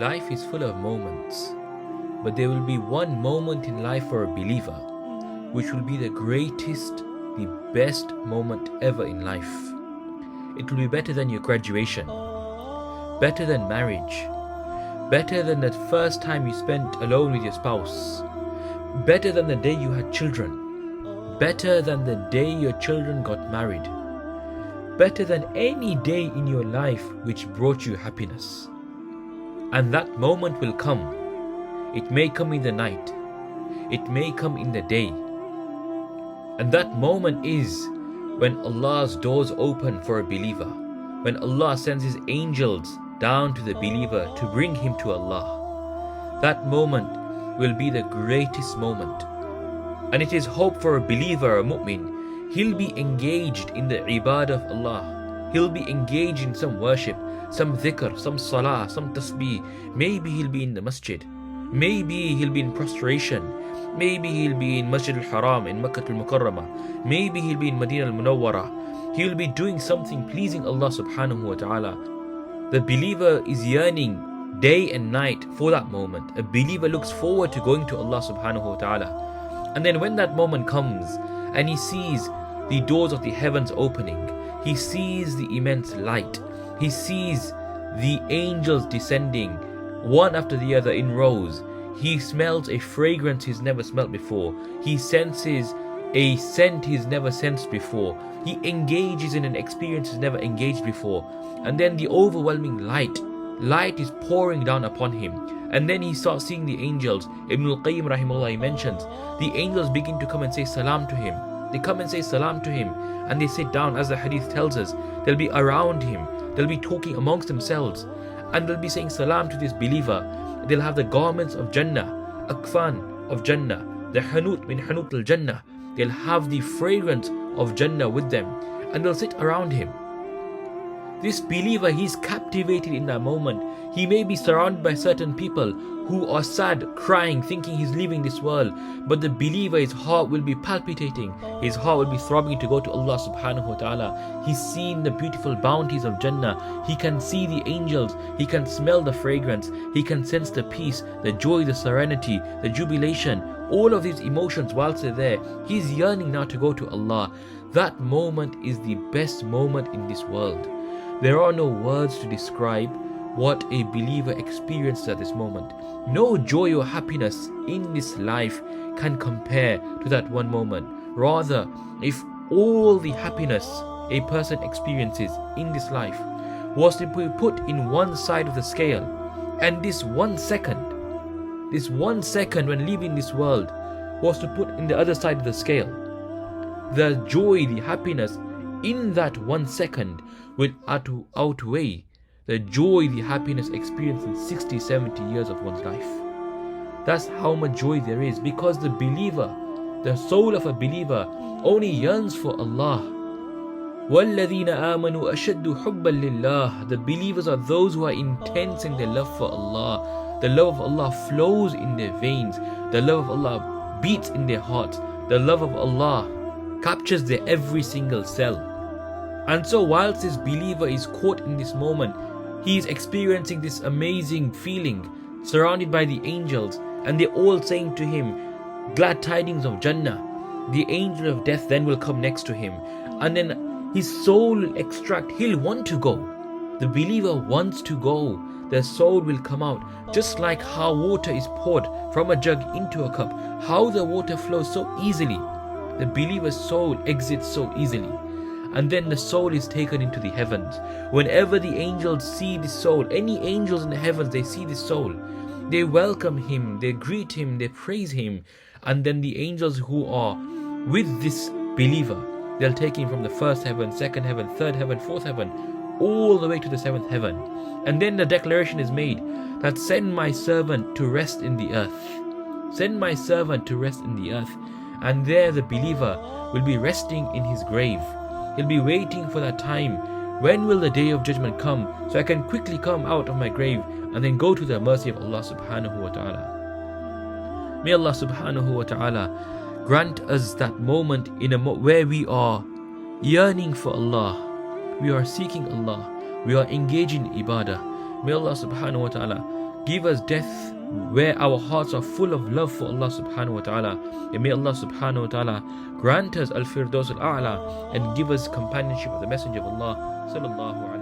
Life is full of moments, but there will be one moment in life for a believer which will be the greatest, the best moment ever in life. It will be better than your graduation, better than marriage, better than the first time you spent alone with your spouse, better than the day you had children, better than the day your children got married, better than any day in your life which brought you happiness. And that moment will come. It may come in the night, it may come in the day. And that moment is when Allah's doors open for a believer, when Allah sends His angels down to the believer to bring him to Allah. That moment will be the greatest moment. And it is hope for a believer, a mu'min. He'll be engaged in the ibadah of Allah. He'll be engaged in some worship, some dhikr, some salah, some tasbih. Maybe he'll be in the masjid. Maybe he'll be in prostration. Maybe he'll be in Masjid al-Haram in Makkah al-Mukarramah. Maybe he'll be in Medina al-Munawwarah. He'll be doing something pleasing Allah subhanahu wa ta'ala. The believer is yearning day and night for that moment. A believer looks forward to going to Allah subhanahu wa ta'ala. And then when that moment comes and he sees the doors of the heavens opening, he sees the immense light, he sees the angels descending one after the other in rows, he smells a fragrance he's never smelt before, he senses a scent he's never sensed before, he engages in an experience he's never engaged before, and then the overwhelming light is pouring down upon him. And then he starts seeing the angels. Ibn al-Qayyim rahimahullah mentions the angels begin to come and say salam to him. They come and say salam to him, and they sit down, as the hadith tells us. They'll be around him, they'll be talking amongst themselves, and they'll be saying salam to this believer. They'll have the garments of Jannah, akfan of Jannah, the hanut min hanut al-Jannah. They'll have the fragrance of Jannah with them, and they'll sit around him. This believer, he's captivated in that moment. He may be surrounded by certain people who are sad, crying, thinking he's leaving this world. But the believer, his heart will be palpitating. His heart will be throbbing to go to Allah subhanahu wa ta'ala. He's seen the beautiful bounties of Jannah. He can see the angels. He can smell the fragrance. He can sense the peace, the joy, the serenity, the jubilation. All of these emotions whilst they're there. He's yearning now to go to Allah. That moment is the best moment in this world. There are no words to describe what a believer experiences at this moment. No joy or happiness in this life can compare to that one moment. Rather, if all the happiness a person experiences in this life was to be put in one side of the scale, and this 1 second when leaving this world was to put in the other side of the scale, the joy, the happiness in that 1 second will outweigh the joy, the happiness experienced in 60, 70 years of one's life. That's how much joy there is, because the believer, the soul of a believer, only yearns for Allah. وَالَّذِينَ آمَنُوا أَشَدُّ حُبًّا لِلَّهِ. The believers are those who are intense in their love for Allah. The love of Allah flows in their veins. The love of Allah beats in their hearts. The love of Allah captures their every single cell. And so whilst this believer is caught in this moment, he is experiencing this amazing feeling, surrounded by the angels, and they're all saying to him, glad tidings of Jannah. The angel of death then will come next to him, and then his soul will extract, he'll want to go. The believer wants to go. Their soul will come out, just like how water is poured from a jug into a cup, how the water flows so easily. The believer's soul exits so easily. And then the soul is taken into the heavens. Whenever the angels see this soul, any angels in the heavens, they see this soul, they welcome him, they greet him, they praise him. And then the angels who are with this believer, they'll take him from the first heaven, second heaven, third heaven, fourth heaven, all the way to the seventh heaven. And then the declaration is made that send my servant to rest in the earth. Send my servant to rest in the earth. And there the believer will be resting in his grave. He'll be waiting for that time. When will the day of judgment come, so I can quickly come out of my grave and then go to the mercy of Allah subhanahu wa ta'ala. May Allah subhanahu wa ta'ala grant us that moment where we are yearning for Allah, we are seeking Allah, we are engaging in ibadah. May Allah subhanahu wa ta'ala Give us death where our hearts are full of love for Allah subhanahu wa ta'ala. And may Allah subhanahu wa ta'ala grant us al-firdaus al-a'la and give us companionship with the Messenger of Allah sallallahu